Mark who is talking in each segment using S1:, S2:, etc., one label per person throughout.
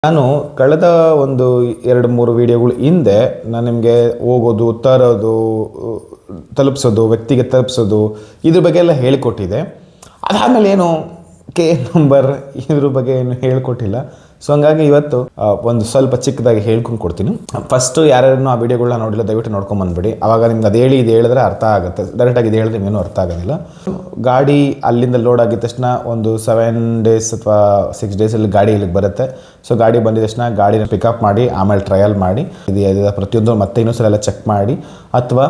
S1: ನಾನು ಕಳೆದ ಒಂದು 2-3 ವೀಡಿಯೋಗಳು ಹಿಂದೆ ನಾನು ನಿಮಗೆ ಹೋಗೋದು ತರೋದು ತಲುಪಿಸೋದು ವ್ಯಕ್ತಿಗೆ ತಲುಪಿಸೋದು ಇದ್ರ ಬಗ್ಗೆ ಎಲ್ಲ ಹೇಳಿಕೊಟ್ಟಿದ್ದೆ. ಅದಾದಮೇಲೆ ಏನು ನಂಬರ್ ಇದ್ರ ಬಗ್ಗೆ ಏನು ಹೇಳ್ಕೊಟ್ಟಿಲ್ಲ. ಸೊ ಹಂಗಾಗಿ ಇವತ್ತು ಒಂದು ಸ್ವಲ್ಪ ಚಿಕ್ಕದಾಗಿ ಹೇಳ್ಕೊಂಡು ಕೊಡ್ತೀನಿ. ಫಸ್ಟು ಯಾರ್ಯಾರು ಆ ವೀಡಿಯೋಗಳನ್ನ ನೋಡಿಲ್ಲ ದಯವಿಟ್ಟು ನೋಡ್ಕೊಂಡು ಬಂದುಬಿಡಿ. ಆವಾಗ ನಿಮ್ಗೆ ಅದು ಹೇಳಿದ್ರೆ ಅರ್ಥ ಆಗುತ್ತೆ. ಡೈರೆಕ್ಟಾಗಿ ಇದು ಹೇಳಿದ್ರೆ ನಿಮಗೇನು ಅರ್ಥ ಆಗೋದಿಲ್ಲ. ಗಾಡಿ ಅಲ್ಲಿಂದ ಲೋಡ್ ಆಗಿದ ತಕ್ಷಣ ಒಂದು 7 ಡೇಸ್ ಅಥವಾ 6 ಡೇಸಲ್ಲಿ ಗಾಡಿ ಇಲ್ಲಿಗೆ ಬರುತ್ತೆ. ಸೊ ಗಾಡಿ ಬಂದಿದ ತಕ್ಷಣ ಗಾಡಿನ ಪಿಕಪ್ ಮಾಡಿ ಆಮೇಲೆ ಟ್ರಯಲ್ ಮಾಡಿ ಇದು ಪ್ರತಿಯೊಂದು ಮತ್ತೆ ಇನ್ನೊಂದು ಸಲ ಎಲ್ಲ ಚೆಕ್ ಮಾಡಿ, ಅಥವಾ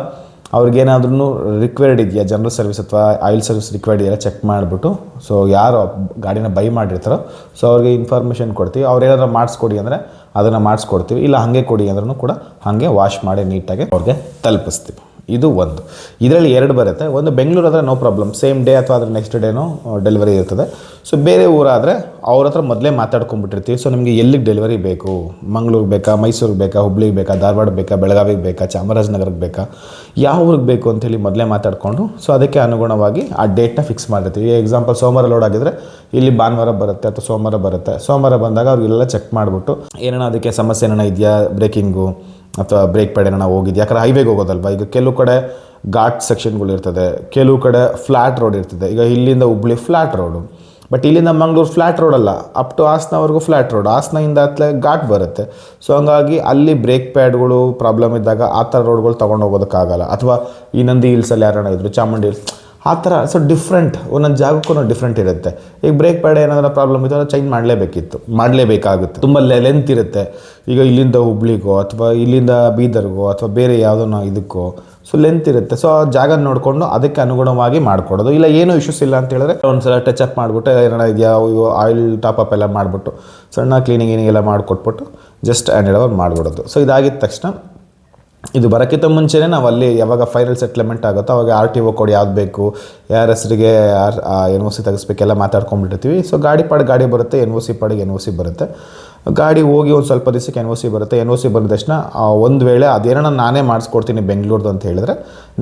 S1: ಅವ್ರಿಗೇನಾದ್ರೂ ರಿಕ್ವೈರ್ಡ್ ಇದೆಯಾ, ಜನರಲ್ ಸರ್ವಿಸ್ ಅಥವಾ ಆಯಿಲ್ ಸರ್ವಿಸ್ ರಿಕ್ವೈರ್ಡ್ ಇದೆಯಾ ಚೆಕ್ ಮಾಡಿಬಿಟ್ಟು, ಸೊ ಯಾರು ಗಾಡಿನ ಬೈ ಮಾಡಿರ್ತಾರೋ ಸೊ ಅವ್ರಿಗೆ ಇನ್ಫಾರ್ಮೇಷನ್ ಕೊಡ್ತೀವಿ. ಅವ್ರು ಏನಾದರೂ ಮಾಡಿಸ್ಕೊಡಿ ಅಂದರೆ ಅದನ್ನು ಮಾಡಿಸ್ಕೊಡ್ತೀವಿ, ಇಲ್ಲ ಹಾಗೆ ಕೊಡಿ ಅಂದ್ರೂ ಕೂಡ ಹಾಗೆ ವಾಶ್ ಮಾಡಿ ನೀಟಾಗಿ ಅವ್ರಿಗೆ ತಲುಪಿಸ್ತೀವಿ. ಇದು ಒಂದು. ಇದರಲ್ಲಿ 2 ಬರುತ್ತೆ. ಒಂದು ಬೆಂಗಳೂರು ಆದರೆ ನೋ ಪ್ರಾಬ್ಲಮ್, ಸೇಮ್ ಡೇ ಅಥವಾ ಅದ್ರ ನೆಕ್ಸ್ಟ್ ಡೇನೋ ಡೆಲಿವರಿ ಇರ್ತದೆ. ಸೊ ಬೇರೆ ಊರಾದರೆ ಅವ್ರ ಹತ್ರ ಮೊದಲೇ ಮಾತಾಡ್ಕೊಂಡ್ಬಿಟ್ಟಿರ್ತೀವಿ. ಸೊ ನಿಮಗೆ ಎಲ್ಲಿಗೆ ಡೆಲಿವರಿ ಬೇಕು, ಮಂಗಳೂರಿಗೆ ಬೇಕಾ, ಮೈಸೂರಿಗೆ ಬೇಕಾ, ಹುಬ್ಳಿಗೆ ಬೇಕಾ, ಧಾರವಾಡ ಬೇಕಾ, ಬೆಳಗಾವಿಗೆ ಬೇಕಾ, ಚಾಮರಾಜನಗರಕ್ಕೆ ಬೇಕಾ, ಯಾವ ಊರಿಗೆ ಬೇಕು ಅಂತೇಳಿ ಮೊದಲೇ ಮಾತಾಡಿಕೊಂಡು ಸೊ ಅದಕ್ಕೆ ಅನುಗುಣವಾಗಿ ಆ ಡೇಟ್ನ ಫಿಕ್ಸ್ ಮಾಡಿರ್ತೀವಿ. ಎಕ್ಸಾಂಪಲ್ ಸೋಮವಾರ ಲೋಡ್ ಆಗಿದ್ರೆ ಇಲ್ಲಿ ಭಾನುವಾರ ಬರುತ್ತೆ ಅಥವಾ ಸೋಮವಾರ ಬರುತ್ತೆ. ಸೋಮವಾರ ಬಂದಾಗ ಅವ್ರಿಗೆಲ್ಲ ಚೆಕ್ ಮಾಡಿಬಿಟ್ಟು ಏನೇನೋ ಅದಕ್ಕೆ ಸಮಸ್ಯೆ ಏನೇನೋ ಇದೆಯಾ, ಬ್ರೇಕಿಂಗು ಅಥವಾ ಬ್ರೇಕ್ ಪ್ಯಾಡ್ ಏನೋ ಹೋಗಿದೆಯಾ. ಯಾಕಂದರೆ ಹೈವೇಗೆ ಹೋಗೋದಲ್ವ, ಈಗ ಕೆಲವು ಕಡೆ ಘಾಟ್ ಸೆಕ್ಷನ್ಗಳು ಇರ್ತದೆ, ಕೆಲವು ಕಡೆ ಫ್ಲ್ಯಾಟ್ ರೋಡ್ ಇರ್ತದೆ. ಈಗ ಇಲ್ಲಿಂದ ಹುಬ್ಳಿ ಫ್ಲ್ಯಾಟ್ ರೋಡು, ಬಟ್ ಇಲ್ಲಿಂದ ಮಂಗಳೂರು ಫ್ಲ್ಯಾಟ್ ರೋಡ್ ಅಲ್ಲ, ಅಪ್ ಟು ಹಾಸನವರೆಗೂ ಫ್ಲ್ಯಾಟ್ ರೋಡ್, ಹಾಸನದಿಂದ ಹತ್ತಲೇ ಘಾಟ್ ಬರುತ್ತೆ. ಸೊ ಹಂಗಾಗಿ ಅಲ್ಲಿ ಬ್ರೇಕ್ ಪ್ಯಾಡ್ಗಳು ಪ್ರಾಬ್ಲಮ್ ಇದ್ದಾಗ ಆ ಥರ ರೋಡ್ಗಳು ತೊಗೊಂಡು ಹೋಗೋದಕ್ಕಾಗಲ್ಲ. ಅಥವಾ ಈ ನಂದಿ ಹಿಲ್ಸಲ್ಲಿ ಯಾರನ್ನ ಇದ್ರು, ಚಾಮುಂಡಿ ಹಿಲ್ಸ್ ಆ ಥರ. ಸೊ ಡಿಫ್ರೆಂಟ್ ಒಂದೊಂದು ಜಾಗಕ್ಕೂ ಡಿಫ್ರೆಂಟ್ ಇರುತ್ತೆ. ಈಗ ಬ್ರೇಕ್ ಪ್ಯಾಡ್ ಏನಾದರೂ ಪ್ರಾಬ್ಲಮ್ ಇತ್ತು ಚೇಂಜ್ ಮಾಡಲೇಬೇಕಾಗುತ್ತೆ. ತುಂಬ ಲೆಂತ್ ಇರುತ್ತೆ. ಈಗ ಇಲ್ಲಿಂದ ಹುಬ್ಳಿಗೋ ಅಥವಾ ಇಲ್ಲಿಂದ ಬೀದರ್ಗೋ ಅಥವಾ ಬೇರೆ ಯಾವುದೋ ಇದಕ್ಕೋ ಸೊ ಲೆಂತ್ ಇರುತ್ತೆ. ಸೊ ಆ ಜಾಗ ನೋಡಿಕೊಂಡು ಅದಕ್ಕೆ ಅನುಗುಣವಾಗಿ ಮಾಡಿಕೊಡೋದು. ಇಲ್ಲ ಏನೂ ಇಶ್ಯೂಸ್ ಇಲ್ಲ ಅಂತ ಹೇಳಿದ್ರೆ ಒಂದು ಸಲ ಟಚ್ ಅಪ್ ಮಾಡಿಬಿಟ್ಟು ಏನಾರ ಇದೆಯಾ, ಆಯಿಲ್ ಟಾಪಪ್ ಎಲ್ಲ ಮಾಡಿಬಿಟ್ಟು ಸಣ್ಣ ಕ್ಲೀನಿಂಗ್ ಏನಿಗೆಲ್ಲ ಮಾಡಿಕೊಟ್ಬಿಟ್ಟು ಜಸ್ಟ್ ಹ್ಯಾಂಡ್ ಓವರ್ ಮಾಡಿಬಿಡೋದು. ಸೊ ಇದಾಗಿದ್ದ ತಕ್ಷಣ ಇದು ಬರೋಕ್ಕಿಂತ ಮುಂಚೆನೇ ನಾವು ಅಲ್ಲಿ ಯಾವಾಗ ಫೈನಲ್ ಸೆಟ್ಲ್ಮೆಂಟ್ ಆಗುತ್ತೋ ಅವಾಗ RTO ಕೋಡ್ ಯಾವ್ದು ಬೇಕು, ಯಾರ ಹೆಸರಿಗೆ NOC ತೆಗಿಸ್ಬೇಕೆಲ್ಲ ಮಾತಾಡ್ಕೊಂಡ್ಬಿಟ್ಟಿರ್ತೀವಿ. ಸೊ ಗಾಡಿ ಬರುತ್ತೆ, NOC ಪಾಡಿಗೆ NOC ಬರುತ್ತೆ. ಗಾಡಿ ಹೋಗಿ ಒಂದು ಸ್ವಲ್ಪ ದಿವಸಕ್ಕೆ NOC ಬರುತ್ತೆ. NOC ಬಂದ ತಕ್ಷಣ ಒಂದು ವೇಳೆ ಅದೇನೋ ನಾನೇ ಮಾಡಿಸ್ಕೊಡ್ತೀನಿ ಬೆಂಗಳೂರ್ದು ಅಂತ ಹೇಳಿದ್ರೆ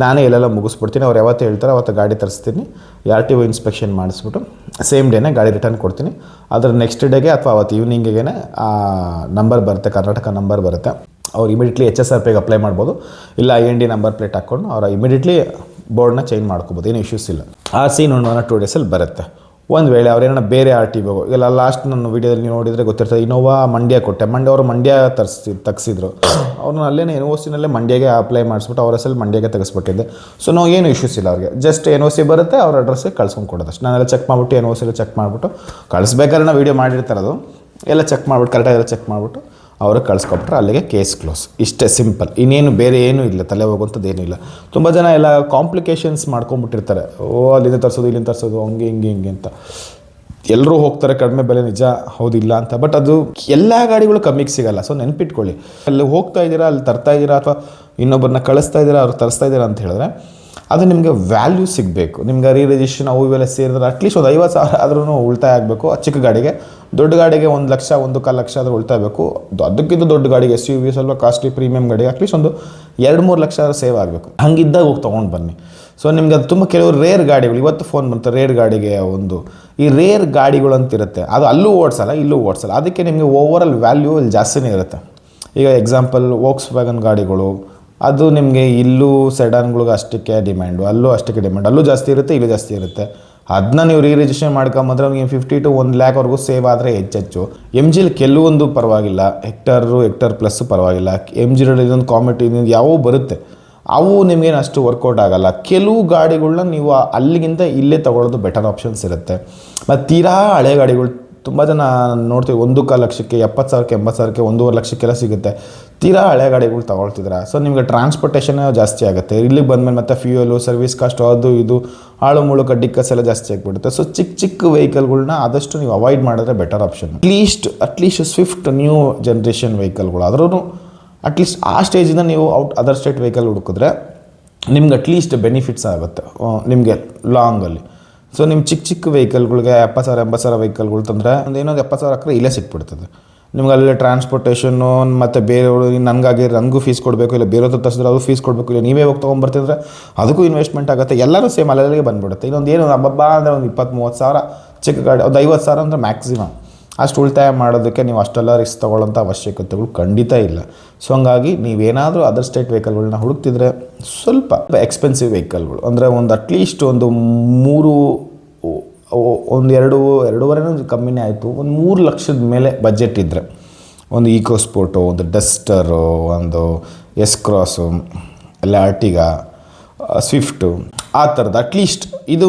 S1: ನಾನೇ ಎಲ್ಲೆಲ್ಲ ಮುಗಿಸ್ಬಿಡ್ತೀನಿ. ಅವ್ರು ಯಾವತ್ತು ಹೇಳ್ತಾರೆ ಅವತ್ತು ಗಾಡಿ ತರಿಸ್ತೀನಿ, RTO ಇನ್ಸ್ಪೆಕ್ಷನ್ ಮಾಡಿಸ್ಬಿಟ್ಟು ಸೇಮ್ ಡೇನೇ ಗಾಡಿ ರಿಟರ್ನ್ ಕೊಡ್ತೀನಿ. ಅದರ ನೆಕ್ಸ್ಟ್ ಡೇಗೆ ಅಥವಾ ಅವತ್ತು ಈವ್ನಿಂಗಿಗೆ ನಂಬರ್ ಬರುತ್ತೆ, ಕರ್ನಾಟಕ ನಂಬರ್ ಬರುತ್ತೆ. ಅವ್ರು ಇಮಿಡಿಯೇಟ್ಲಿ HSRPಗೆ ಅಪ್ಲೈ ಮಾಡ್ಬೋದು, ಇಲ್ಲ IND ನಂಬರ್ ಪ್ಲೇಟ್ ಹಾಕ್ಕೊಂಡು ಅವ್ರು ಇಮಿಡಿಯೇಟ್ಲಿ ಬೋರ್ಡ್ನ ಚೇಂಜ್ ಮಾಡ್ಕೋಬೋದು, ಏನು ಇಶ್ಯೂಸ್ ಇಲ್ಲ. RC 2 ಡೇಸಲ್ಲಿ ಬರುತ್ತೆ. ಒಂದು ವೇಳೆ ಅವ್ರೇನೋ ಬೇರೆ RTO ಇಲ್ಲ, ಲಾಸ್ಟ್ ನನ್ನ ವೀಡಿಯೋದಲ್ಲಿ ನೀವು ನೋಡಿದರೆ ಗೊತ್ತಿರ್ತದೆ, ಇನೋವಾ ಮಂಡ್ಯ ಕೊಟ್ಟೆ, ಅವರು ಮಂಡ್ಯ ತೆಗ್ಸಿದ್ರು. ಅವ್ರನ್ನ ಅಲ್ಲೇ NOCನಲ್ಲೇ ಮಂಡ್ಯಗೆ ಅಪ್ಲೈ ಮಾಡಿಸ್ಬಿಟ್ಟು ಅವ್ರ ಹೆಸರಲ್ಲಿ ಮಂಡ್ಯಗೆ ತೆಗೆಸ್ಬಿಟ್ಟಿದ್ದೆ. ಸೊ ನಾವು ಏನು ಇಶ್ಯೂಸ್ ಇಲ್ಲ, ಅವ್ರಿಗೆ ಜಸ್ಟ್ NOC ಬರುತ್ತೆ, ಅವ್ರ ಅಡ್ರೆಸ್ಸಿಗೆ ಕಳ್ಸ್ಕೊಂಡು ಕೊಡೋದು ಅಷ್ಟು. ನಾನೆಲ್ಲ ಚೆಕ್ ಮಾಡಿಬಿಟ್ಟು NOC ಎಲ್ಲ ಚೆಕ್ ಮಾಡಿಬಿಟ್ಟು ಕಳಿಸ್ಬೇಕಾದ್ರೆ ನಾವು ವೀಡಿಯೋ ಮಾಡಿರ್ತಾರದು ಎಲ್ಲ ಚೆಕ್ ಮಾಡಿಬಿಟ್ಟು ಕರೆಕ್ಟಾಗೆಲ್ಲ ಚೆಕ್ ಮಾಡಿಬಿಟ್ಟು ಅವ್ರಿಗೆ ಕಳಿಸ್ಕೊಬಿಟ್ರೆ ಅಲ್ಲಿಗೆ ಕೇಸ್ ಕ್ಲೋಸ್. ಇಷ್ಟೇ ಸಿಂಪಲ್. ಇನ್ನೇನು ಬೇರೆ ಏನೂ ಇಲ್ಲ, ತಲೆ ಹೋಗುವಂಥದ್ದು ಏನೂ ಇಲ್ಲ. ತುಂಬ ಜನ ಎಲ್ಲ ಕಾಂಪ್ಲಿಕೇಶನ್ಸ್ ಮಾಡ್ಕೊಂಬಿಟ್ಟಿರ್ತಾರೆ. ಅಲ್ಲಿಂದ ತರಿಸೋದು ಇಲ್ಲಿಂದ ತರಿಸೋದು ಹಂಗೆ ಹಿಂಗೆ ಅಂತ ಎಲ್ಲರೂ ಹೋಗ್ತಾರೆ, ಕಡಿಮೆ ಬೆಲೆ ನಿಜ ಹೌದಿಲ್ಲ ಅಂತ. ಬಟ್ ಅದು ಎಲ್ಲ ಗಾಡಿಗಳು ಕಮ್ಮಿಗೆ ಸಿಗೋಲ್ಲ. ಸೊ ನೆನ್ಪಿಟ್ಕೊಳ್ಳಿ, ಅಲ್ಲಿ ಹೋಗ್ತಾ ಇದ್ದೀರಾ, ಅಲ್ಲಿ ತರ್ತಾ ಇದ್ದೀರಾ ಅಥವಾ ಇನ್ನೊಬ್ಬರನ್ನ ಕಳಿಸ್ತಾ ಇದ್ದೀರಾ, ಅವ್ರು ತರಿಸ್ತಾ ಇದ್ದೀರಾ ಅಂತ ಹೇಳಿದ್ರೆ ಅದು ನಿಮಗೆ ವ್ಯಾಲ್ಯೂ ಸಿಗಬೇಕು. ನಿಮ್ಗೆ ರಿಜಿಸ್ಟ್ರೇಷನ್ ಅವು ಇವೆಲ್ಲ ಸೇರಿದ್ರೆ ಅಟ್ಲೀಸ್ಟ್ ಒಂದು 50,000 ಆದ್ರೂ ಉಳಿತಾಯ ಆಗಬೇಕು. ಚಿಕ್ಕ ಗಾಡಿಗೆ, ದೊಡ್ಡ ಗಾಡಿಗೆ 1 ಲಕ್ಷ 1.25 ಲಕ್ಷ ಆದರೂ ಉಳಿತಾಯ ಆಗಬೇಕು. ಅದಕ್ಕಿಂತ ದೊಡ್ಡ ಗಾಡಿಗೆ SUV ಸ್ವಲ್ಪ ಕಾಸ್ಟ್ಲಿ ಪ್ರೀಮಿಯಂ ಗಾಡಿಗೆ ಅಟ್ಲೀಸ್ಟ್ ಒಂದು 2-3 ಲಕ್ಷ ಆದರೂ ಸೇವ್ ಆಗಬೇಕು. ಹಂಗಿದ್ದಾಗ ಹೋಗಿ ತೊಗೊಂಡು ಬನ್ನಿ. ಸೊ ನಿಮ್ಗೆ ಅದು ತುಂಬ ಕೆಲವರು ರೇರ್ ಗಾಡಿಗಳು, ಇವತ್ತು ಫೋನ್ ಬಂತು ರೇರ್ ಗಾಡಿಗೆ ಈ ರೇರ್ ಗಾಡಿಗಳು ಅಂತಿರುತ್ತೆ, ಅದು ಅಲ್ಲೂ ಓಡಿಸಲ್ಲ ಇಲ್ಲೂ ಓಡಿಸಲ್ಲ. ಅದಕ್ಕೆ ನಿಮಗೆ ಓವರಾಲ್ ವ್ಯಾಲ್ಯೂ ಇಲ್ಲಿ ಜಾಸ್ತಿನೇ ಇರುತ್ತೆ. ಈಗ ಎಕ್ಸಾಂಪಲ್ ವೋಕ್ಸ್ವ್ಯಾಗನ್ ಗಾಡಿಗಳು, ಅದು ನಿಮಗೆ ಇಲ್ಲೂ ಸೆಡಾನ್ಗಳಿಗೆ ಅಷ್ಟಕ್ಕೆ ಡಿಮ್ಯಾಂಡು, ಅಲ್ಲೂ ಅಷ್ಟಕ್ಕೆ ಡಿಮ್ಯಾಂಡ್, ಅಲ್ಲೂ ಜಾಸ್ತಿ ಇರುತ್ತೆ ಇಲ್ಲೂ ಜಾಸ್ತಿ ಇರುತ್ತೆ. ಅದನ್ನ ನೀವು ರಿಜಿಸ್ಟ್ರೇಷನ್ ಮಾಡ್ಕೊಂಬಂದ್ರೆ ನಿಮಗೆ 50 to 1 ಲ್ಯಾಕ್ವರೆಗೂ ಸೇವ್ ಆದರೆ ಹೆಚ್ಚು. MGಲಿ ಕೆಲವೊಂದು ಪರವಾಗಿಲ್ಲ, ಹೆಕ್ಟರ್ ಪ್ಲಸ್ಸು ಪರವಾಗಿಲ್ಲ. MGರಲ್ಲಿ ಇದೊಂದು ಕಾಮೆಟ್ ಇದೊಂದು ಯಾವುವು ಬರುತ್ತೆ, ಅವು ನಿಮಗೇನು ಅಷ್ಟು ವರ್ಕೌಟ್ ಆಗೋಲ್ಲ. ಕೆಲವು ಗಾಡಿಗಳನ್ನ ನೀವು ಅಲ್ಲಿಗಿಂತ ಇಲ್ಲೇ ತೊಗೊಳ್ಳೋದು ಬೆಟರ್ ಆಪ್ಷನ್ಸ್ ಇರುತ್ತೆ. ಮತ್ತು ತೀರಾ ಹಳೆ ಗಾಡಿಗಳು ತುಂಬ ಜನ ನೋಡ್ತೀವಿ 1.25 ಲಕ್ಷಕ್ಕೆ 70,000ಕ್ಕೆ 80,000ಕ್ಕೆ 1.5 ಲಕ್ಷಕ್ಕೆಲ್ಲ ಸಿಗುತ್ತೆ. ತೀರಾ ಹಳೆ ಗಾಡಿಗಳು ತೊಗೊಳ್ತಿದ್ರೆ ಸೊ ನಿಮಗೆ ಟ್ರಾನ್ಸ್ಪೋರ್ಟೇಷನ್ ಜಾಸ್ತಿ ಆಗುತ್ತೆ. ಇಲ್ಲಿಗೆ ಬಂದಮೇಲೆ ಮತ್ತೆ ಫ್ಯೂಯಲು, ಸರ್ವಿಸ್ ಕಾಸ್ಟ್, ಅದು ಇದು ಆಳು ಮುಳು ಕಡ್ಡಿ ಕಸೆಲ್ಲ ಜಾಸ್ತಿ ಆಗಿಬಿಡುತ್ತೆ. ಸೊ ಚಿಕ್ಕ ವೆಹಿಕಲ್ಗಳ್ನ ಆದಷ್ಟು ನೀವು ಅವಾಯ್ಡ್ ಮಾಡಿದ್ರೆ better option. At least Swift new generation ವೆಹಿಕಲ್ಗಳು ಆದ್ರೂ ಅಟ್ಲೀಸ್ಟ್ ಆ ಸ್ಟೇಜಿಂದ ನೀವು ಅದರ್ ಸ್ಟೇಟ್ ವೆಹಿಕಲ್ ಹುಡುಕಿದ್ರೆ ನಿಮ್ಗೆ ಅಟ್ಲೀಸ್ಟ್ ಬೆನಿಫಿಟ್ಸ್ ಆಗುತ್ತೆ ನಿಮಗೆ ಲಾಂಗಲ್ಲಿ. ಸೊ ನಿಮ್ಮ ಚಿಕ್ಕ ವೆಹಿಕಲ್ಗಳಿಗೆ 70,000 80,000 ವೆಹಿಕಲ್ಗಳು ತಂದರೆ ಒಂದು ಏನೊಂದು 70,000 ಹಾಕಿದ್ರೆ ಇಲ್ಲೇ ಸಿಕ್ಬಿಡ್ತದೆ ನಿಮ್ಗೆ. ಅಲ್ಲೇ ಟ್ರಾನ್ಸ್ಪೋರ್ಟೇಷನ್ನು ಮತ್ತು ಬೇರೆಯವರು ನನಗೂ ಫೀಸ್ ಕೊಡಬೇಕು, ಇಲ್ಲ ಬೇರೆಯವ್ರ ತರಿಸಿದ್ರೆ ಅದು ಫೀಸ್ ಕೊಡಬೇಕು, ಇಲ್ಲ ನೀವೇ ಹೋಗಿ ತೊಗೊಂಬರ್ತಿದ್ರೆ ಅದಕ್ಕೂ ಇನ್ವೆಸ್ಟ್ಮೆಂಟ್ ಆಗುತ್ತೆ. ಎಲ್ಲರೂ ಸೇಮ್ ಅಲ್ಲಿಗೆ ಬಂದುಬಿಡುತ್ತೆ. ಇನ್ನೊಂದು ಏನು ಹಬ್ಬ ಅಂದರೆ ಒಂದು 20-30 ಸಾವಿರ ಚಿಕ್ಕ ಗಾಡಿ, ಒಂದು 50,000 ಅಂದರೆ ಮ್ಯಾಕ್ಸಿಮಮ್. ಅಷ್ಟು ಉಳಿತಾಯ ಮಾಡೋದಕ್ಕೆ ನೀವು ಅಷ್ಟೆಲ್ಲ ರಿಸ್ಕ್ ತೊಗೊಳ್ಳೋಂಥ ಅವಶ್ಯಕತೆಗಳು ಖಂಡಿತ ಇಲ್ಲ. ಸೊ ಹಂಗಾಗಿ ನೀವೇನಾದರೂ ಅದರ್ ಸ್ಟೇಟ್ ವೆಹಿಕಲ್ಗಳನ್ನ ಹುಡುಕ್ತಿದ್ರೆ ಸ್ವಲ್ಪ ಎಕ್ಸ್ಪೆನ್ಸಿವ್ ವೆಹಿಕಲ್ಗಳು ಅಂದರೆ ಒಂದು ಅಟ್ಲೀಸ್ಟ್ ಒಂದು ಎರಡೂವರೆನೂ ಕಮ್ಮಿನೇ ಆಯಿತು, ಒಂದು 3 ಲಕ್ಷದ ಮೇಲೆ ಬಜೆಟ್ ಇದ್ದರೆ ಒಂದು ಈಕೋ ಸ್ಪೋರ್ಟು, ಒಂದು ಡಸ್ಟರು, ಒಂದು ಎಸ್ ಕ್ರಾಸು, ಇಲ್ಲ ಆರ್ಟಿಗಾ, ಸ್ವಿಫ್ಟು, ಆ ಥರದ್ದು ಅಟ್ಲೀಸ್ಟ್ ಇದು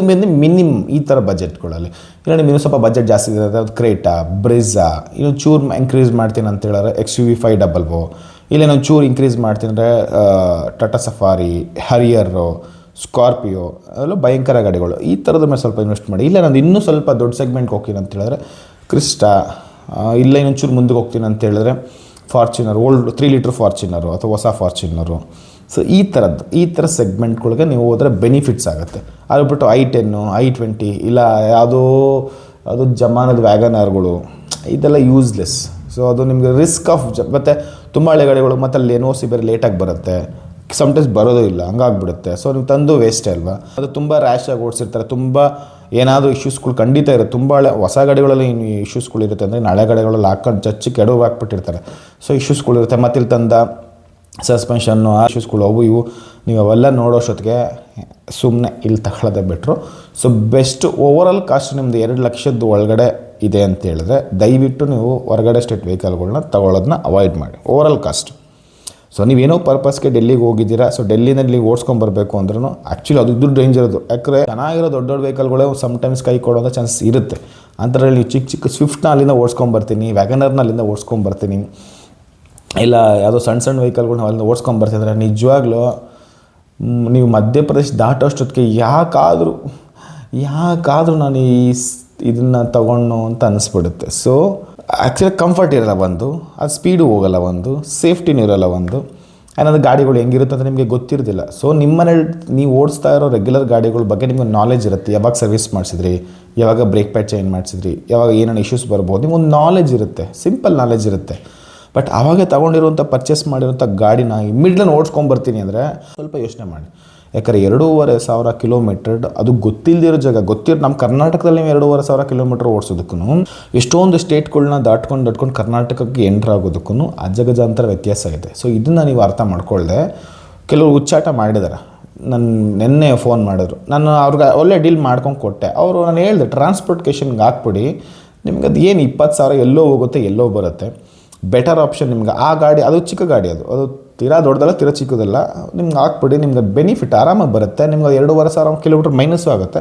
S1: ಬಂದು ಮಿನಿಮಮ್ ಈ ಥರ ಬಜೆಟ್ಗಳಲ್ಲಿ. ಇಲ್ಲ ನಿಮ್ಗೆ ಇನ್ನೂ ಸ್ವಲ್ಪ ಬಜೆಟ್ ಜಾಸ್ತಿ ಇದೆ ಅದು ಕ್ರೇಟಾ, ಬ್ರಿಝಾ, ಇನ್ನೂ ಚೂರು ಇನ್ಕ್ರೀಸ್ ಮಾಡ್ತೀನಿ ಅಂತ ಹೇಳಿದ್ರೆ XUV 500, ಇಲ್ಲ ನಾನು ಚೂರು ಇನ್ಕ್ರೀಸ್ ಮಾಡ್ತೀನಿ ಅಂದರೆ ಟಾಟಾ ಸಫಾರಿ, ಹರಿಯರು, ಸ್ಕಾರ್ಪಿಯೋ, ಅವೆಲ್ಲ ಭಯಂಕರ ಗಾಡಿಗಳು. ಈ ಥರದ ಮೇಲೆ ಸ್ವಲ್ಪ ಇನ್ವೆಸ್ಟ್ ಮಾಡಿ. ಇಲ್ಲ ನಾನು ಇನ್ನೂ ಸ್ವಲ್ಪ ದೊಡ್ಡ ಸೆಗ್ಮೆಂಟ್ಗೆ ಹೋಗ್ತೀನಿ ಅಂತ ಹೇಳಿದ್ರೆ ಕ್ರಿಸ್ಟಾ, ಇಲ್ಲ ಇನ್ನೊಂಚೂರು ಮುಂದಕ್ಕೆ ಹೋಗ್ತೀನಿ ಅಂತ ಹೇಳಿದ್ರೆ ಫಾರ್ಚುನರ್, ಓಲ್ಡ್ 3 ಲೀಟ್ರ್ ಫಾರ್ಚುನರು ಅಥವಾ ಹೊಸ ಫಾರ್ಚುನರು. ಸೊ ಈ ಥರ ಸೆಗ್ಮೆಂಟ್ಗಳಿಗೆ ನೀವು ಹೋದರೆ ಬೆನಿಫಿಟ್ಸ್ ಆಗುತ್ತೆ. ಅದು ಬಿಟ್ಟು I10, I20 ಇಲ್ಲ ಅದು ಜಮಾನದ ವ್ಯಾಗನಾರ್ಗಳು, ಇದೆಲ್ಲ ಯೂಸ್ಲೆಸ್. ಸೊ ಅದು ನಿಮಗೆ ರಿಸ್ಕ್ ಆಫ್ ಮತ್ತು ತುಂಬ ಹಳೆ ಗಾಡಿಗಳು, ಮತ್ತು ಅಲ್ಲಿ NOC ಬೇರೆ ಲೇಟಾಗಿ ಬರುತ್ತೆ, ಸಮ್ಟೈಮ್ಸ್ ಬರೋದು ಇಲ್ಲ, ಹಂಗಾಗ್ಬಿಡುತ್ತೆ. ಸೊ ನೀವು ತಂದು ವೇಸ್ಟೇ ಅಲ್ವಾ. ಅದು ತುಂಬ ರ್ಯಾಶಾಗಿ ಓಡಿಸಿರ್ತಾರೆ, ತುಂಬ ಏನಾದರೂ ಇಶ್ಯೂಸ್ಗಳು ಖಂಡಿತ ಇರುತ್ತೆ. ತುಂಬ ಹೊಸ ಗಾಡಿಗಳಲ್ಲಿ ಇಶ್ಯೂಸ್ಗಳಿರುತ್ತೆ ಅಂದರೆ ಹಳೆ ಗಾಡಿಗಳಲ್ಲಿ ಹಾಕೊಂಡು ಚಚ್ಚಿ ಕೆಡವು ಹಾಕ್ಬಿಟ್ಟಿರ್ತಾರೆ. ಸೊ ಇಶ್ಯೂಸ್ಗಳಿರುತ್ತೆ. ಮತ್ತು ಇಲ್ಲಿ ತಂದ ಸಸ್ಪೆನ್ಷನ್ನು ಆ ಇಶ್ಯೂಸ್ಗಳು ಇವು ನೀವು ಅವೆಲ್ಲ ನೋಡೋಷ್ಟೊತ್ತಿಗೆ ಸುಮ್ಮನೆ ಇಲ್ಲಿ ತಗೊಳ್ಳೋದೇ better. So best overall cost ನಿಮ್ಮದು 2 ಲಕ್ಷದ ಒಳಗಡೆ ಇದೆ ಅಂತ ಹೇಳಿದ್ರೆ ದಯವಿಟ್ಟು ನೀವು ಹೊರಗಡೆ ಸ್ಟೇಟ್ ವೆಹಿಕಲ್ಗಳನ್ನ ತಗೊಳ್ಳೋದನ್ನ ಅವಾಯ್ಡ್ ಮಾಡಿ ಓವರಾಲ್ ಕಾಸ್ಟ್. ಸೊ ನೀವೇನೋ ಪರ್ಪಸ್ಗೆ ಡೆಲ್ಲಿಗೆ ಹೋಗಿದ್ದೀರಾ, ಸೊ ಡೆಲ್ಲಿನಲ್ಲಿ ಓಡಿಸ್ಕೊಂಬರ್ಬೇಕು ಅಂದ್ರೂ ಆ್ಯಕ್ಚುಲಿ ಅದು ಡೇಂಜರ್ ಅದು. ಯಾಕಂದರೆ ಚೆನ್ನಾಗಿರೋ ದೊಡ್ಡ ವೆಹಿಕಲ್ಗಳೇ ಸಮ್ಟೈಮ್ಸ್ ಕೈ ಕೊಡೋಂಥ ಚಾನ್ಸ್ ಇರುತ್ತೆ. ಅಂಥದ್ರಲ್ಲಿ ನೀವು ಚಿಕ್ಕ ಸ್ವಿಫ್ಟ್ನ ಅಲ್ಲಿಂದ ಓಡಿಸ್ಕೊಂಬರ್ತೀನಿ, ವ್ಯಾಗನರ್ನ ಅಲ್ಲಿಂದ ಓಡಿಸ್ಕೊಂಬರ್ತೀನಿ, ಇಲ್ಲ ಯಾವುದೋ ಸಣ್ಣ ವೆಹಿಕಲ್ಗಳನ್ನ ಅಲ್ಲಿಂದ ಓಡಿಸ್ಕೊಂಬರ್ತಿದ್ರೆ ನಿಜವಾಗ್ಲೂ ನೀವು ಮಧ್ಯಪ್ರದೇಶ ದಾಟೋಷ್ಟೊತ್ತಿಗೆ ಯಾಕಾದರೂ ನಾನು ಇದನ್ನು ತಗೊಂಡು ಅಂತ ಅನಿಸ್ಬಿಡುತ್ತೆ. ಸೊ ಆ್ಯಕ್ಚುಲಿ ಕಂಫರ್ಟ್ ಇರೋಲ್ಲ ಒಂದು, ಅದು ಸ್ಪೀಡು ಹೋಗೋಲ್ಲ ಒಂದು, ಸೇಫ್ಟಿನೂ ಇರೋಲ್ಲ ಒಂದು, ಏನಾದರೂ ಗಾಡಿಗಳು ಹೆಂಗಿರುತ್ತೆ ಅಂತ ನಿಮಗೆ ಗೊತ್ತಿರೋದಿಲ್ಲ. ಸೊ ನಿಮ್ಮನೇಲಿ ನೀವು ಓಡಿಸ್ತಾ ಇರೋ ರೆಗ್ಯುಲರ್ ಗಾಡಿಗಳ ಬಗ್ಗೆ ನಿಮಗೆ ನಾಲೆಜ್ ಇರುತ್ತೆ. ಯಾವಾಗ ಸರ್ವಿಸ್ ಮಾಡಿಸಿದ್ರಿ, ಯಾವಾಗ ಬ್ರೇಕ್ ಪ್ಯಾಡ್ ಚೇಂಜ್ ಮಾಡಿಸಿದ್ರಿ, ಯಾವಾಗ ಏನೇನು ಇಶ್ಯೂಸ್ ಬರ್ಬೋದು, ನಿಮ್ಗೊಂದು ನಾಲೆಜ್ ಇರುತ್ತೆ, ಸಿಂಪಲ್ ನಾಲೆಜ್ ಇರುತ್ತೆ. ಬಟ್ ಆವಾಗ ತೊಗೊಂಡಿರುವಂಥ ಪರ್ಚೇಸ್ ಮಾಡಿರೋಂಥ ಗಾಡಿನ ಇಮ್ಮಿಡಿಯೇಟ್ಲಿ ಓಡಿಸ್ಕೊಂಬರ್ತೀನಿ ಅಂದರೆ ಸ್ವಲ್ಪ ಯೋಚನೆ ಮಾಡಿ. ಯಾಕಂದರೆ 2,500 ಕಿಲೋಮೀಟರ್ ಅದು ಗೊತ್ತಿಲ್ಲದಿರೋ ಜಾಗ, ನಮ್ಮ ಕರ್ನಾಟಕದಲ್ಲಿ ನೀವು 2,500 ಕಿಲೋಮೀಟರ್ ಓಡಿಸೋದಕ್ಕೂ ಎಷ್ಟೊಂದು ಸ್ಟೇಟ್ಗಳನ್ನ ದಾಟ್ಕೊಂಡು ಕರ್ನಾಟಕಕ್ಕೆ ಎಂಟ್ರ್ ಆಗೋದಕ್ಕೂ ಅಜಗಜಾಂತರ ವ್ಯತ್ಯಾಸ ಇದೆ. ಸೊ ಇದನ್ನು ನೀವು ಅರ್ಥ ಮಾಡ್ಕೊಳ್ದೆ ಕೆಲವರು ಹುಚ್ಚಾಟ ಮಾಡಿದ್ದಾರೆ. ನೆನ್ನೆ ಫೋನ್ ಮಾಡಿದ್ರು, ನಾನು ಅವ್ರಿಗೆ ಒಳ್ಳೆ ಡೀಲ್ ಮಾಡ್ಕೊಂಡು ಕೊಟ್ಟೆ. ನಾನು ಹೇಳಿದೆ ಟ್ರಾನ್ಸ್ಪೋರ್ಟೇಷನ್ಗೆ ಹಾಕ್ಬಿಡಿ, ನಿಮ್ಗೆ ಅದು ಏನು 20,000 ಎಲ್ಲೋ ಹೋಗುತ್ತೆ ಎಲ್ಲೋ ಬರುತ್ತೆ. ಬೆಟರ್ ಆಪ್ಷನ್ ನಿಮ್ಗೆ ಆ ಗಾಡಿ, ಅದು ಚಿಕ್ಕ ಗಾಡಿ, ಅದು ತೀರಾ ದೊಡ್ಡದಲ್ಲ ತೀರಾ ಚಿಕ್ಕದಲ್ಲ, ನಿಮ್ಗೆ ಹಾಕ್ಬಿಡಿ, ನಿಮ್ಗೆ ಬೆನಿಫಿಟ್ ಆರಾಮಾಗಿ ಬರುತ್ತೆ. ನಿಮ್ಗೆ 2,500 ಕಿಲೋಮೀಟರ್ ಮೈನಸ್ಸು ಆಗುತ್ತೆ,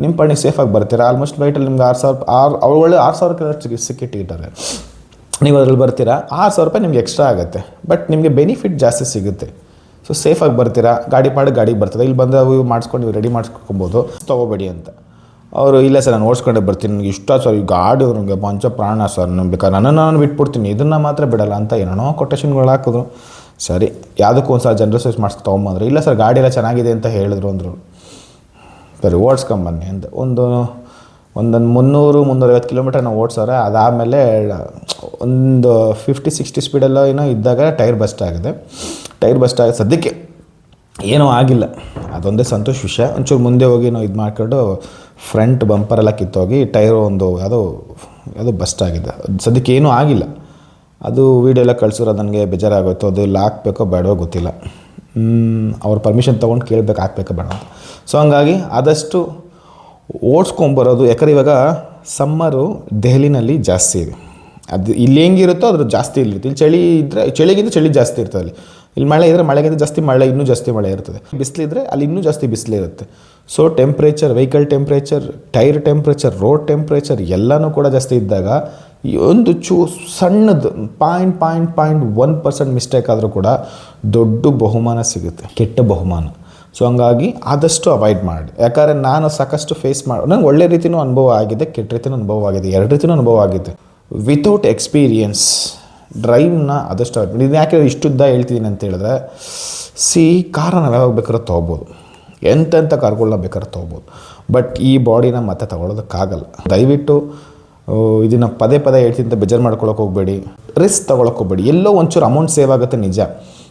S1: ನಿಮ್ಮ ಪಾಡಿಗೆ ಸೇಫಾಗಿ ಬರ್ತೀರಾ. ಆಲ್ಮೋಸ್ಟ್ ರೈಟಲ್ಲಿ ನಿಮ್ಗೆ 6,000 ಒಳ್ಳೆ 6,000 ಕಿಲೋಮೀಟರ್ ಸಿಕ್ಕಿಟ್ಟಿದ್ದಾರೆ, ನೀವು ಅದ್ರಲ್ಲಿ ಬರ್ತೀರಾ, 6,000 ರೂಪಾಯಿ ನಿಮ್ಗೆ ಎಕ್ಸ್ಟ್ರಾ ಆಗುತ್ತೆ, ಬಟ್ ನಿಮಗೆ ಬೆನಿಫಿಟ್ ಜಾಸ್ತಿ ಸಿಗುತ್ತೆ. ಸೊ ಸೇಫಾಗಿ ಬರ್ತೀರಾ, ಗಾಡಿಗೆ ಬರ್ತದೆ. ಇಲ್ಲಿ ಬಂದು ಅವು ಮಾಡಿಸ್ಕೊಂಡು ನೀವು ರೆಡಿ ಮಾಡಿಸ್ಕೊಬೋದು, ತೊಗೋಬೇಡಿ ಅಂತ. ಅವರು ಇಲ್ಲ ಸರ್ ನಾನು ಓಡಿಸ್ಕೊಂಡೆ ಬರ್ತೀನಿ, ನನಗೆ ಇಷ್ಟ ಸರ್ ಈ ಗಾಡಿ, ನನಗೆ ಪಂಚ ಪ್ರಾಣ ಸರ್, ನಾನು ಬೇಕಾದ್ರೆ ನಾನು ಬಿಟ್ಬಿಡ್ತೀನಿ, ಇದನ್ನು ಮಾತ್ರ ಬಿಡಲ್ಲ ಅಂತ ಏನೇನೋ ಕೊಟೇಶನ್ಗಳು ಹಾಕಿದ್ರು. ಸರಿ ಯಾವುದಕ್ಕೂ ಒಂದು ಸಲ ಜನರಲ್ ಸರ್ವಿಸ್ ಮಾಡಿಸ್ಕೊ ತೊಗೊಂಬಂದ್ರು. ಇಲ್ಲ ಸರ್ ಗಾಡಿ ಎಲ್ಲ ಚೆನ್ನಾಗಿದೆ ಅಂತ ಹೇಳಿದ್ರು ಅಂದರು. ಸರಿ ಓಡಿಸ್ಕೊಂಬನ್ನಿ ಅಂತ ಒಂದು 300-350 ಕಿಲೋಮೀಟರ್ ನಾವು ಓಡಿಸೋರೆ. ಅದಾದಮೇಲೆ ಒಂದು 50-60 ಸ್ಪೀಡೆಲ್ಲ ಏನೋ ಇದ್ದಾಗ ಟೈರ್ ಬಸ್ಟ್ ಆಗಿದೆ. ಸದ್ಯಕ್ಕೆ ಏನೂ ಆಗಿಲ್ಲ, ಅದೊಂದೇ ಸಂತೋಷ ವಿಷಯ. ಒಂಚೂರು ಮುಂದೆ ಹೋಗಿ ನಾವು ಇದು ಮಾಡ್ಕೊಂಡು ಫ್ರಂಟ್ ಬಂಪರೆಲ್ಲ ಕಿತ್ತೋಗಿ ಟೈರು ಒಂದು ಯಾವುದೋ ಬಸ್ಟ್ ಆಗಿದೆ. ಸದ್ಯಕ್ಕೆ ಏನೂ ಆಗಿಲ್ಲ. ಅದು ವೀಡಿಯೋ ಎಲ್ಲ ಕಳಿಸಿರೋದು ನನಗೆ ಬೇಜಾರಾಗೋಯ್ತು. ಅದು ಇಲ್ಲಿ ಹಾಕ್ಬೇಕೋ ಬೇಡವೋ ಗೊತ್ತಿಲ್ಲ. ಅವ್ರ ಪರ್ಮಿಷನ್ ತೊಗೊಂಡು ಕೇಳಬೇಕು ಹಾಕ್ಬೇಕೋ ಬೇಡ ಅಂತ. ಸೊ ಹಂಗಾಗಿ ಆದಷ್ಟು ಓಡಿಸ್ಕೊಂಬರೋದು. ಯಾಕಂದರೆ ಇವಾಗ ಸಮ್ಮರು ದೆಹಲಿನಲ್ಲಿ ಜಾಸ್ತಿ ಇದೆ. ಅದು ಇಲ್ಲಿ ಹೆಂಗಿರುತ್ತೋ ಅದ್ರ ಜಾಸ್ತಿ ಇಲ್ಲಿರುತ್ತೆ. ಇಲ್ಲಿ ಚಳಿ ಇದ್ದರೆ ಚಳಿಗಿಂತ ಚಳಿ ಜಾಸ್ತಿ ಇರ್ತದೆ. ಇಲ್ಲಿ ಮಳೆ ಇದ್ದರೆ ಮಳೆಗಿಂತ ಜಾಸ್ತಿ ಮಳೆ, ಇನ್ನೂ ಜಾಸ್ತಿ ಮಳೆ ಇರ್ತದೆ. ಬಿಸಿಲಿದ್ರೆ ಅಲ್ಲಿ ಇನ್ನೂ ಜಾಸ್ತಿ ಬಿಸಿಲಿರುತ್ತೆ. So temperature, vehicle temperature, tyre temperature, road temperature ಎಲ್ಲನೂ ಕೂಡ ಜಾಸ್ತಿ ಇದ್ದಾಗ ಒಂದು ಸಣ್ಣದು 0.1% ಮಿಸ್ಟೇಕ್ ಆದರೂ ಕೂಡ ದೊಡ್ಡ ಬಹುಮಾನ ಸಿಗುತ್ತೆ, ಕೆಟ್ಟ ಬಹುಮಾನ. ಸೊ ಹಂಗಾಗಿ ಆದಷ್ಟು ಅವಾಯ್ಡ್ ಮಾಡಿ. ಯಾಕಂದರೆ ನಾನು ಸಾಕಷ್ಟು ಫೇಸ್ ನನಗೆ ಒಳ್ಳೆ ರೀತಿಯೂ ಅನುಭವ ಆಗಿದೆ, ಕೆಟ್ಟ ರೀತಿಯೂ ಅನುಭವ ಆಗಿದೆ, 2 ರೀತಿಯೂ ಅನುಭವ ಆಗಿದೆ. ವಿತೌಟ್ ಎಕ್ಸ್ಪೀರಿಯನ್ಸ್ ಡ್ರೈವ್ನ ಆದಷ್ಟು ಅವಾಯ್ಡ್. ಇದು ಯಾಕೆ ಇಷ್ಟುದ್ದ ಹೇಳ್ತಿದ್ದೀನಿ ಅಂತ ಹೇಳಿದ್ರೆ, ಕಾರನ್ನ ಯಾವಾಗ ಬೇಕಾದ್ರೂ ತೊಗೋಬೋದು, ಎಂತೆಂಥ ಕಾರ್ಗಳನ್ನ ಬೇಕಾದ್ರೆ ತೊಗೋಬೋದು, ಬಟ್ ಈ ಬಾಡಿನ ಮತ್ತೆ ತೊಗೊಳೋದಕ್ಕಾಗಲ್ಲ. ದಯವಿಟ್ಟು ಇದನ್ನು ಪದೇ ಹೇಳ್ತೀನಿ ಅಂತ ಬೇಜಾರು ಮಾಡ್ಕೊಳಕ್ಕೆ ಹೋಗಬೇಡಿ, ರಿಸ್ಕ್ ತೊಗೊಳಕ್ಕೆ ಹೋಗಬೇಡಿ. ಎಲ್ಲೋ ಒಂಚೂರು ಅಮೌಂಟ್ ಸೇವ್ ಆಗುತ್ತೆ ನಿಜ,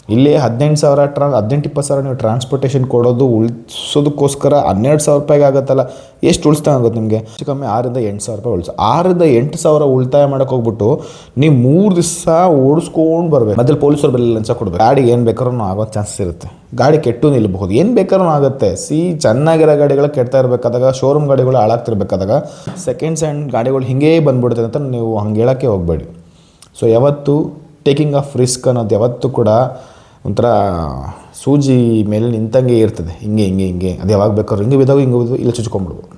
S1: ಇಲ್ಲೇ 18-20 ಸಾವಿರ ನೀವು ಟ್ರಾನ್ಸ್ಪೋರ್ಟೇಷನ್ ಕೊಡೋದು ಉಳಿಸೋದಕ್ಕೋಸ್ಕರ 12,000 ರೂಪಾಯಿಗೆ ಆಗುತ್ತಲ್ಲ, ಎಷ್ಟು ಉಳಿಸ್ತಾ ಆಗುತ್ತೆ ನಿಮಗೆ? ಹೆಚ್ಚು ಕಮ್ಮಿ 6,000-8,000 ರೂಪಾಯಿ ಉಳಿಸ. 6,000-8,000 ಉಳಿತಾಯ ಮಾಡೋಕೆ ಹೋಗ್ಬಿಟ್ಟು ನೀವು 3 ದಿವಸ ಓಡಿಸ್ಕೊಂಡು ಬರಬೇಕು. ಮೊದಲು ಪೊಲೀಸರು ಬರಲಿಲ್ಲ ಲಂಚ ಕೊಡಬೇಕು. ಗಾಡಿ ಏನು ಬೇಕಾದ್ರೂ ಆಗೋ ಚಾನ್ಸಸ್ ಇರುತ್ತೆ. ಗಾಡಿ ಕೆಟ್ಟು ನಿಲ್ಲಬಹುದು, ಏನು ಬೇಕಾದ್ರೂ ಆಗುತ್ತೆ. ಚೆನ್ನಾಗಿರೋ ಗಾಡಿಗಳು ಕೆಡ್ತಾ ಇರಬೇಕಾದಾಗ, ಶೋರೂಮ್ ಗಾಡಿಗಳು ಹಾಳಾಗ್ತಿರ್ಬೇಕಾದಾಗ ಸೆಕೆಂಡ್ಸ್ ಹ್ಯಾಂಡ್ ಗಾಡಿಗಳು ಹಿಂಗೇ ಬಂದ್ಬಿಡುತ್ತೆ ಅಂತ ನೀವು ಹಂಗೆ ಹೇಳೋಕ್ಕೆ ಹೋಗಬೇಡಿ. ಸೊ ಯಾವತ್ತು ಟೇಕಿಂಗ್ ಆಫ್ ರಿಸ್ಕ್ ಅನ್ನೋದು ಯಾವತ್ತೂ ಕೂಡ ಒಂಥರ ಸೂಜಿ ಮೇಲೆ ನಿಂತಂಗೆ ಇರ್ತದೆ. ಹಿಂಗೆ ಅದು ಯಾವಾಗ ಬೇಕಾದ್ರೂ ಹಿಂಗೆ ಬಿದ್ದಾಗ ಇಲ್ಲ ಚುಚ್ಕೊಂಡ್ಬಿಡ್ಬೋದು.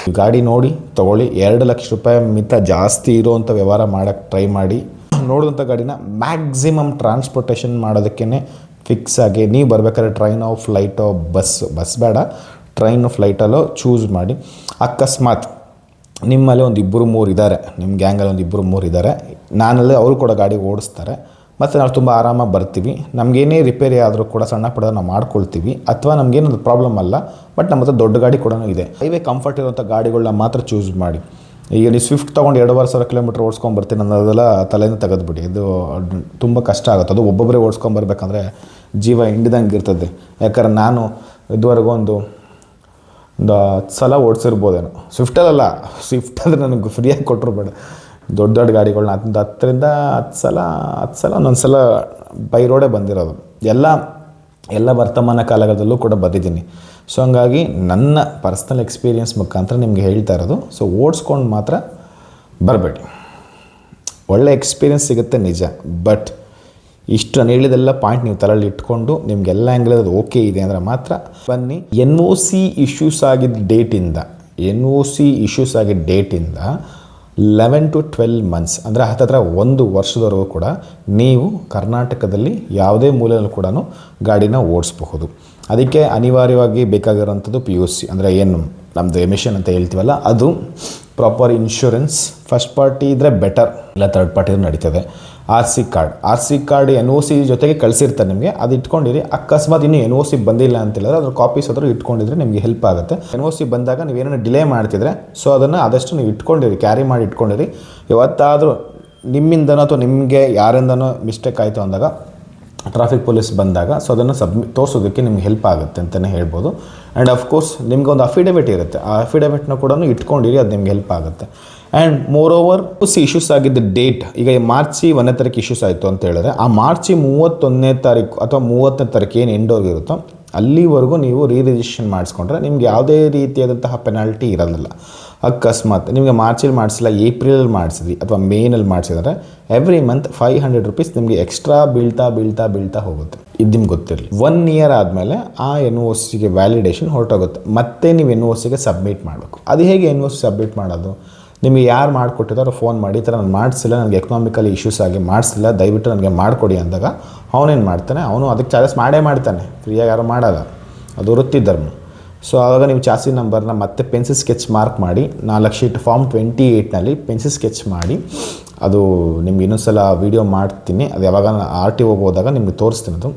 S1: ಈ ಗಾಡಿ ನೋಡಿ ತೊಗೊಳ್ಳಿ. 2 ಲಕ್ಷ ರೂಪಾಯಿ ಮಿತ ಜಾಸ್ತಿ ಇರೋವಂಥ ವ್ಯವಹಾರ ಮಾಡೋಕ್ಕೆ ಟ್ರೈ ಮಾಡಿ. ನೋಡಿದಂಥ ಗಾಡಿನ ಮ್ಯಾಕ್ಸಿಮಮ್ ಟ್ರಾನ್ಸ್ಪೋರ್ಟೇಷನ್ ಮಾಡೋದಕ್ಕೇ ಫಿಕ್ಸ್ ಆಗಿ ನೀವು ಬರಬೇಕಾದ್ರೆ ಟ್ರೈನೋ ಫ್ಲೈಟೋ ಬಸ್ ಬೇಡ, ಟ್ರೈನು ಫ್ಲೈಟಲ್ಲೋ ಚೂಸ್ ಮಾಡಿ. ಅಕಸ್ಮಾತ್ ನಿಮ್ಮಲ್ಲಿ ಒಂದು 2-3 ಇದ್ದಾರೆ, ನಿಮ್ಮ ಗ್ಯಾಂಗಲ್ಲಿ ಒಂದು 2-3 ಇದ್ದಾರೆ, ನಾನಲ್ಲಿ ಅವರು ಕೂಡ ಗಾಡಿ ಓಡಿಸ್ತಾರೆ, ಮತ್ತು ನಾವು ತುಂಬ ಆರಾಮಾಗಿ ಬರ್ತೀವಿ. ನಮಗೇನೇ ರಿಪೇರಿ ಆದರೂ ಕೂಡ ಸಣ್ಣ ಪಡೆದ ನಾವು ಮಾಡ್ಕೊಳ್ತೀವಿ. ಅಥವಾ ನಮಗೇನದು ಪ್ರಾಬ್ಲಮ್ ಅಲ್ಲ, ಬಟ್ ನಮ್ಮ ಹತ್ರ ದೊಡ್ಡ ಗಾಡಿ ಕೂಡ ಇದೆ. ಹೈವೇ ಕಂಫರ್ಟ್ ಇರುವಂಥ ಗಾಡಿಗಳನ್ನ ಮಾತ್ರ ಚೂಸ್ ಮಾಡಿ. ಈಗ ನೀವು ಸ್ವಿಫ್ಟ್ ತೊಗೊಂಡು 2,500 ಕಿಲೋಮೀಟ್ರ್ ಓಡಿಸ್ಕೊಂಬರ್ತೀನಿ ಅನ್ನೋದೆಲ್ಲ ತಲೆಯಿಂದ ತೆಗೆದುಬಿಡಿ. ಇದು ತುಂಬ ಕಷ್ಟ ಆಗುತ್ತೆ. ಅದು ಒಬ್ಬೊಬ್ಬರೇ ಓಡಿಸ್ಕೊಂಬರ್ಬೇಕಂದ್ರೆ ಜೀವ ಹಿಂಡಿದಂಗೆ ಇರ್ತದೆ. ಯಾಕಂದ್ರೆ ನಾನು ಇದುವರೆಗೂ ಒಂದು 10 ಸಲ ಓಡಿಸಿರ್ಬೋದೇನೋ. ಸ್ವಿಫ್ಟಲ್ಲ, ಸ್ವಿಫ್ಟ್ ಆದರೆ ನನಗೆ ಫ್ರೀಯಾಗಿ ಕೊಟ್ಟರು ಬೇಡ. ದೊಡ್ಡ ಗಾಡಿಗಳನ್ನ 10 ಸಲ ಒಂದೊಂದು ಸಲ ಬೈ ರೋಡೇ ಬಂದಿರೋದು. ಎಲ್ಲ ವರ್ತಮಾನ ಕಾಲದಲ್ಲೂ ಕೂಡ ಬಂದಿದ್ದೀನಿ. ಸೊ ಹಂಗಾಗಿ ನನ್ನ ಪರ್ಸ್ನಲ್ ಎಕ್ಸ್ಪೀರಿಯನ್ಸ್ ಮುಖಾಂತರ ನಿಮಗೆ ಹೇಳ್ತಾ ಇರೋದು. ಸೊ ಓಡಿಸ್ಕೊಂಡು ಮಾತ್ರ ಬರಬೇಡಿ. ಒಳ್ಳೆ ಎಕ್ಸ್ಪೀರಿಯನ್ಸ್ ಸಿಗುತ್ತೆ ನಿಜ, ಬಟ್ ಇಷ್ಟು ನಾನು ಹೇಳಿದೆಲ್ಲ ಪಾಯಿಂಟ್ ನೀವು ತಲೆಯಲ್ಲಿ ಇಟ್ಕೊಂಡು ನಿಮಗೆಲ್ಲ ಆ್ಯಂಗಲ್ ಅದು ಓಕೆ ಇದೆ ಅಂದರೆ ಮಾತ್ರ ಬನ್ನಿ. NOC ಇಶ್ಯೂಸ್ ಆಗಿದ್ದ ಡೇಟಿಂದ 11 to 12 ಮಂತ್ಸ್ ಅಂದರೆ ಹತ್ತಿರ 1 ವರ್ಷದವರೆಗೂ ಕೂಡ ನೀವು ಕರ್ನಾಟಕದಲ್ಲಿ ಯಾವುದೇ ಮೂಲೆಯಲ್ಲೂ ಕೂಡ ಗಾಡಿನ ಓಡಿಸಬಹುದು. ಅದಕ್ಕೆ ಅನಿವಾರ್ಯವಾಗಿ ಬೇಕಾಗಿರೋಂಥದ್ದು PUC ಅಂದರೆ ಏನು ನಮ್ಮದು ಎಮಿಷನ್ ಅಂತ ಹೇಳ್ತೀವಲ್ಲ, ಅದು ಪ್ರಾಪರ್ ಇನ್ಶೂರೆನ್ಸ್. ಫಸ್ಟ್ ಪಾರ್ಟಿ ಇದ್ದರೆ ಬೆಟರ್, ಇಲ್ಲ ಥರ್ಡ್ ಪಾರ್ಟಿ ನಡೀತದೆ. RC ಕಾರ್ಡ್ NOC ಜೊತೆಗೆ ಕಳಿಸಿರ್ತಾರೆ ನಿಮಗೆ, ಅದು ಇಟ್ಕೊಂಡಿರಿ. ಅಕಸ್ಮಾತ್ ಇನ್ನೂ NOC ಬಂದಿಲ್ಲ ಅಂತ ಹೇಳಿದ್ರೆ ಅದ್ರ ಕಾಪೀಸ್ ಆದರೂ ಇಟ್ಕೊಂಡಿದ್ರೆ ನಿಮಗೆ ಹೆಲ್ಪ್ ಆಗುತ್ತೆ. NOC ಬಂದಾಗ ನೀವು ಏನಾದ್ರು ಡಿಲೇ ಮಾಡ್ತಿದ್ರೆ ಸೊ ಅದನ್ನು ಆದಷ್ಟು ನೀವು ಇಟ್ಕೊಂಡಿರಿ, ಕ್ಯಾರಿ ಮಾಡಿ ಇಟ್ಕೊಂಡಿರಿ. ಯಾವತ್ತಾದರೂ ನಿಮ್ಮಿಂದನೋ ಅಥವಾ ನಿಮಗೆ ಯಾರಿಂದನೋ ಮಿಸ್ಟೇಕ್ ಆಯಿತು ಅಂದಾಗ ಟ್ರಾಫಿಕ್ ಪೊಲೀಸ್ ಬಂದಾಗ ಸೊ ಅದನ್ನು ತೋರಿಸೋದಕ್ಕೆ ನಿಮ್ಗೆ ಹೆಲ್ಪ್ ಆಗುತ್ತೆ ಅಂತಲೇ ಹೇಳ್ಬೋದು. ಆ್ಯಂಡ್ ಅಫ್ಕೋರ್ಸ್ ನಿಮ್ಗೆ ಒಂದು ಅಫಿಡವಿಟ್ ಇರುತ್ತೆ, ಆ ಅಫಿಡವಿಟ್ನ ಕೂಡ ಇಟ್ಕೊಂಡಿರಿ, ಅದು ನಿಮ್ಗೆ ಹೆಲ್ಪ್ ಆಗುತ್ತೆ. ಆ್ಯಂಡ್ ಮೋರ್ ಓವರ್ ಇಶ್ಯೂಸ್ ಆಗಿದ್ದ ಡೇಟ್, ಈಗ ಮಾರ್ಚ್ 1ನೇ ತಾರೀಕು ಇಶ್ಯೂಸ್ ಆಯಿತು ಅಂತ ಹೇಳಿದ್ರೆ ಆ ಮಾರ್ಚ್ 31ನೇ ತಾರೀಕು ಅಥವಾ 30ನೇ ತಾರೀಕು ಏನು ಎಂಡೋರ್ಗೆ ಇರುತ್ತೋ ಅಲ್ಲಿವರೆಗೂ ನೀವು ರಿಜಿಸ್ಟ್ರೇಷನ್ ಮಾಡಿಸ್ಕೊಂಡ್ರೆ ನಿಮ್ಗೆ ಯಾವುದೇ ರೀತಿಯಾದಂತಹ ಪೆನಾಲ್ಟಿ ಇರೋದಿಲ್ಲ. ಅಕಸ್ಮಾತ್ ನಿಮಗೆ ಮಾರ್ಚಲ್ಲಿ ಮಾಡಿಸಿಲ್ಲ, ಏಪ್ರಿಲಲ್ಲಿ ಮಾಡಿಸಿದ್ರಿ ಅಥವಾ ಮೇನಲ್ಲಿ ಮಾಡಿಸಿದ್ರೆ ಎವ್ರಿ ಮಂತ್ 500 ರೂಪೀಸ್ ನಿಮಗೆ ಎಕ್ಸ್ಟ್ರಾ ಬೀಳ್ತಾ ಹೋಗುತ್ತೆ. ಇದು ನಿಮ್ಗೆ ಗೊತ್ತಿರಲಿ. 1 ಇಯರ್ ಆದಮೇಲೆ ಆ NOCಗೆ ವ್ಯಾಲಿಡೇಷನ್ ಹೊರಟೋಗುತ್ತೆ. ಮತ್ತೆ ನೀವು NOCಗೆ ಸಬ್ಮಿಟ್ ಮಾಡಬೇಕು. ಅದು ಹೇಗೆ NOC ಸಬ್ಮಿಟ್ ಮಾಡೋದು? ನಿಮಗೆ ಯಾರು ಮಾಡಿಕೊಟ್ಟಿದ್ದಾರೋ ಫೋನ್ ಮಾಡಿ, ಈ ಥರ ನಾನು ಮಾಡಿಸಿಲ್ಲ, ನನಗೆ ಎಕನಾಮಿಕಲಿ ಇಶ್ಯೂಸ್ ಆಗಿ ಮಾಡಿಸಿಲ್ಲ, ದಯವಿಟ್ಟು ನನಗೆ ಮಾಡಿಕೊಡಿ ಅಂದಾಗ ಅವನೇನು ಮಾಡ್ತಾನೆ, ಅವನು ಅದಕ್ಕೆ ಚಾರ್ಜಸ್ ಮಾಡ್ತಾನೆ, ಫ್ರೀಯಾಗಿ ಯಾರು ಮಾಡಲ್ಲ, ಅದು ವೃತ್ತಿ ಧರ್ಮ. ಸೊ ಆವಾಗ ನೀವು ಚಾಸಿ ನಂಬರ್ನ ಮತ್ತೆ ಪೆನ್ಸಿಲ್ ಸ್ಕೆಚ್ ಮಾರ್ಕ್ ಮಾಡಿ 4 ಶೀಟ್ ಫಾರ್ಮ್ 28ನಲ್ಲಿ ಪೆನ್ಸಿಲ್ ಸ್ಕೆಚ್ ಮಾಡಿ, ಅದು ನಿಮ್ಗೆ ಇನ್ನೊಂದು ಸಲ ವೀಡಿಯೋ ಮಾಡ್ತೀನಿ. ಅದು ಯಾವಾಗ RTOಗೆ ಹೋದಾಗ ನಿಮಗೆ ತೋರಿಸ್ತೀನಿ. ಅದು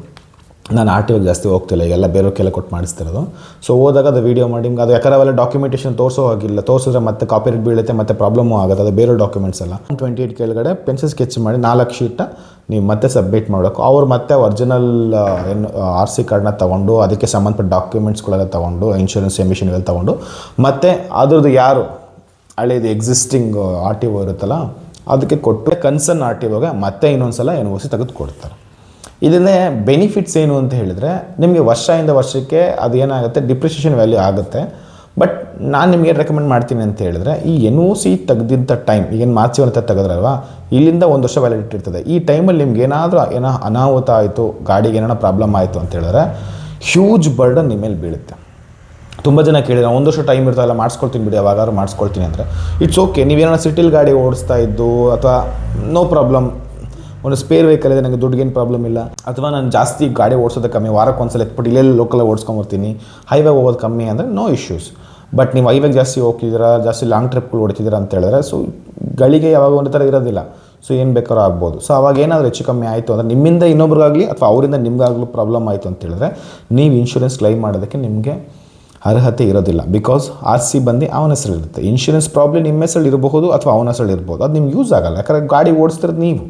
S1: ನಾನು RTOಗೆ ಜಾಸ್ತಿ ಹೋಗ್ತಿಲ್ಲ, ಈಗೆಲ್ಲ ಬೇರೆಯವ್ರಿಗೆಲ್ಲ ಕೊಟ್ಟು ಮಾಡಿಸ್ತಿರೋದು. ಸೊ ಹೋದಾಗ ಅದು ವೀಡಿಯೋ ಮಾಡಿ ನಿಮ್ಗೆ ಅದು ಯಾಕಂದ್ರೆ ಅವೆಲ್ಲ ಡಾಕ್ಯುಮೆಂಟೇಷನ್ ತೋರಿಸೋ ಹಾಗಿಲ್ಲ, ತೋರಿಸಿದ್ರೆ ಮತ್ತೆ ಕಾಪಿರೈಟ್ ಬೀಳುತ್ತೆ, ಮತ್ತೆ ಪ್ರಾಬ್ಲಮ್ಮು ಆಗುತ್ತೆ. ಅದು ಬೇರೆ ಡಾಕ್ಯುಮೆಂಟ್ಸ್ ಎಲ್ಲ 28 ಕೆಳಗಡೆ ಪೆನ್ಸಿಲ್ ಸ್ಕೆಚ್ ಮಾಡಿ 4 ಶೀಟ ನೀವು ಮತ್ತೆ ಸಬ್ಮಿಟ್ ಮಾಡಬೇಕು. ಅವ್ರು ಮತ್ತೆ ಒರಿಜಿನಲ್ RC ಕಾರ್ಡ್ನ ತೊಗೊಂಡು ಅದಕ್ಕೆ ಸಂಬಂಧಪಟ್ಟ ಡಾಕ್ಯುಮೆಂಟ್ಸ್ಗಳೆಲ್ಲ ತೊಗೊಂಡು ಇನ್ಶೂರೆನ್ಸ್ ಎಮಿಷನ್ಗಳು ತೊಗೊಂಡು ಮತ್ತೆ ಅದ್ರದ್ದು ಯಾರು ಹಳೇದು ಎಕ್ಸಿಸ್ಟಿಂಗ್ RTO ಇರುತ್ತಲ್ಲ ಅದಕ್ಕೆ ಕೊಟ್ಟು ಕನ್ಸರ್ನ್ RTOಗೆ ಮತ್ತೆ ಇನ್ನೊಂದು ಸಲ NOC ತೆಗೆದು ಕೊಡ್ತಾರೆ. ಇದನ್ನೇ ಬೆನಿಫಿಟ್ಸ್ ಏನು ಅಂತ ಹೇಳಿದರೆ ನಿಮಗೆ ವರ್ಷದಿಂದ ವರ್ಷಕ್ಕೆ ಅದು ಏನಾಗುತ್ತೆ, ಡಿಪ್ರಿಷಿಯೇಷನ್ ವ್ಯಾಲ್ಯೂ ಆಗುತ್ತೆ. ಬಟ್ ನಾನು ನಿಮಗೆ ರೆಕಮೆಂಡ್ ಮಾಡ್ತೀನಿ ಅಂತ ಹೇಳಿದ್ರೆ ಈ NOC ತೆಗೆದಿದ್ದ ಟೈಮ್, ಈಗೇನು ಮಾರ್ಚ್ 1 ತೆಗೆದ್ರಲ್ವಾ, ಇಲ್ಲಿಂದ 1 ವರ್ಷ ವ್ಯಾಲಿಡಿಟಿ ಇರ್ತದೆ. ಈ ಟೈಮಲ್ಲಿ ನಿಮ್ಗೆ ಏನಾದರೂ ಅನಾಹುತ ಆಯಿತು, ಗಾಡಿಗೆ ಏನಾರ ಪ್ರಾಬ್ಲಮ್ ಆಯಿತು ಅಂತ ಹೇಳಿದ್ರೆ ಹ್ಯೂಜ್ ಬರ್ಡನ್ ನಿಮ್ಮ ಮೇಲೆ ಬೀಳುತ್ತೆ. ತುಂಬ ಜನ ಕೇಳಿದ್ರೆ 1 ವರ್ಷ ಟೈಮ್ ಇರ್ತಲ್ಲ, ಮಾಡಿಸ್ಕೊಳ್ತೀನಿ ಬಿಡಿ, ಯಾವಾಗಾದ್ರು ಮಾಡಿಸ್ಕೊಳ್ತೀನಿ ಅಂದರೆ ಇಟ್ಸ್ ಓಕೆ. ನೀವೇನೋ ಸಿಟಿಲಿ ಗಾಡಿ ಓಡಿಸ್ತಾ ಇದ್ದು ಅಥವಾ ನೋ ಪ್ರಾಬ್ಲಮ್, ಒಂದು ಸ್ಪೇರ್ ವೆಹಿಕಲ್ ಇದೆ, ನನಗೆ ದುಡ್ಡಿಗೇನು ಪ್ರಾಬ್ಲಮ್ ಇಲ್ಲ, ಅಥವಾ ನಾನು ಜಾಸ್ತಿ ಗಾಡಿ ಓಡಿಸೋದು ಕಮ್ಮಿ, ವಾರಕ್ಕೆ ಒಂದ್ಸಲ ಎತ್ಬಿಟ್ಟು ಇಲ್ಲೇ ಲೋಕಲಾಗಿ ಓಡಿಸ್ಕೊಂಬರ್ತೀನಿ, ಹೈವೇಗೆ ಹೋಗೋದು ಕಮ್ಮಿ ಅಂದರೆ ನೋ ಇಶ್ಯೂಸ್. ಬಟ್ ನೀವು ಹೈವೇಗೆ ಜಾಸ್ತಿ ಹೋಗ್ತಿದ್ದೀರಾ, ಜಾಸ್ತಿ ಲಾಂಗ್ ಟ್ರಿಪ್ಗಳು ಹೊಡಿತಿದ್ದೀರಾ ಅಂತ ಹೇಳಿದ್ರೆ ಸೊ ಗಳಿಗೆ ಯಾವಾಗ ಒಂದು ಥರ ಇರೋದಿಲ್ಲ. ಸೊ ಏನು ಬೇಕಾದ್ರೂ ಆಗ್ಬೋದು. ಸೊ ಅವಾಗ ಏನಾದರೂ ಹೆಚ್ಚು ಕಮ್ಮಿ ಆಯಿತು ಅಂದರೆ ನಿಮ್ಮಿಂದ ಇನ್ನೊಬ್ರಿಗಾಗಲಿ ಅಥವಾ ಅವರಿಂದ ನಿಮಗಾಗಲೂ ಪ್ರಾಬ್ಲಮ್ ಆಯಿತು ಅಂತ ಹೇಳಿದ್ರೆ ನೀವು ಇನ್ಶೂರೆನ್ಸ್ ಕ್ಲೈಮ್ ಮಾಡೋದಕ್ಕೆ ನಿಮಗೆ ಅರ್ಹತೆ ಇರೋದಿಲ್ಲ. ಬಿಕಾಸ್ RC ಬಂದು ಅವನ ಹೆಸರಿರುತ್ತೆ. ಇನ್ಶೂರೆನ್ಸ್ ಪ್ರಾಬ್ಲಮ್ ನಿಮ್ಮ ಹೆಸರು ಇರಬಹುದು ಅಥವಾ ಅವನ ಹೆಸರು ಇರ್ಬೋದು, ಅದು ನಿಮ್ಗೆ ಯೂಸ್ ಆಗೋಲ್ಲ. ಯಾಕಂದರೆ ಗಾಡಿ ಓಡಿಸ್ತಿರೋದು ನೀವು.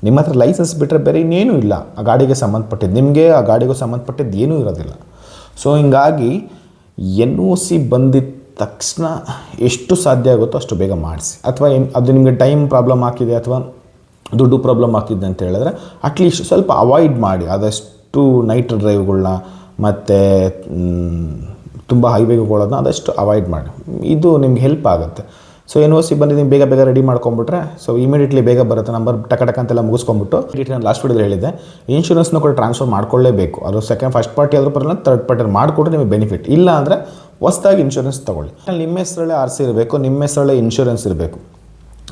S1: ನಿಮ್ಮ ಹತ್ರ ಲೈಸೆನ್ಸ್ ಬಿಟ್ಟರೆ ಬೇರೆ ಇನ್ನೇನೂ ಇಲ್ಲ ಆ ಗಾಡಿಗೆ ಸಂಬಂಧಪಟ್ಟಿದ್ದು, ನಿಮಗೆ ಆ ಗಾಡಿಗೂ ಸಂಬಂಧಪಟ್ಟಿದ್ದು ಏನೂ ಇರೋದಿಲ್ಲ. ಸೊ ಹಿಂಗಾಗಿ NOC ಬಂದಿದ್ದ ತಕ್ಷಣ ಎಷ್ಟು ಸಾಧ್ಯ ಆಗುತ್ತೋ ಅಷ್ಟು ಬೇಗ ಮಾಡಿಸಿ. ಅಥವಾ ಅದು ನಿಮಗೆ ಟೈಮ್ ಪ್ರಾಬ್ಲಮ್ ಆಗ್ತಿದೆ ಅಥವಾ ದುಡ್ಡು ಪ್ರಾಬ್ಲಮ್ ಆಗ್ತಿದೆ ಅಂತ ಹೇಳಿದ್ರೆ ಅಟ್ಲೀಸ್ಟ್ ಸ್ವಲ್ಪ ಅವಾಯ್ಡ್ ಮಾಡಿ ಆದಷ್ಟು ನೈಟ್ ಡ್ರೈವ್ಗಳನ್ನ ಮತ್ತು ತುಂಬ ಹೈವೇಗಳನ್ನ ಆದಷ್ಟು ಅವಾಯ್ಡ್ ಮಾಡಿ. ಇದು ನಿಮ್ಗೆ ಹೆಲ್ಪ್ ಆಗುತ್ತೆ. ಸೊ NOC ಬಂದು ನೀವು ಬೇಗ ಬೇಗ ರೆಡಿ ಮಾಡ್ಕೊಂಬಿಟ್ರೆ ಸೊ ಇಮಿಡಿಯೇಟ್ಲಿ ಬೇಗ ಬರುತ್ತೆ. ನಂಬರ್ ಟಕ ಅಂತೆಲ್ಲ ಮುಗಿಸ್ಕೊಂಬಿಟ್ಟು ನಾನು ಲಾಸ್ಟ್ ವಿಡಿಯೋದಲ್ಲಿ ಹೇಳಿದೆ, ಇನ್ಶೂರೆನ್ಸ್ನ ಕೂಡ ಟ್ರಾನ್ಸ್ಫರ್ ಮಾಡ್ಕೊಳ್ಳೇಬೇಕು. ಅದು ಫಸ್ಟ್ ಪಾರ್ಟಿ ಆದರೂ ಪರಲ್ಲ, ಥರ್ಡ್ ಪಾರ್ಟಿ ಮಾಡಿಕೊಟ್ರೆ ನಿಮಗೆ ಬೆನಿಫಿಟ್. ಇಲ್ಲ ಅಂದರೆ ಹೊಸ್ದಾಗಿ ಇನ್ಶೂರೆನ್ಸ್ ತೊಗೊಳ್ಳಿ. ನಿಮ್ಮ ಹೆಸರಲ್ಲೇ RC ಇರಬೇಕು, ನಿಮ್ಮ ಹೆಸರಲ್ಲೇ ಇನ್ಶೂರೆನ್ಸ್ ಇರಬೇಕು.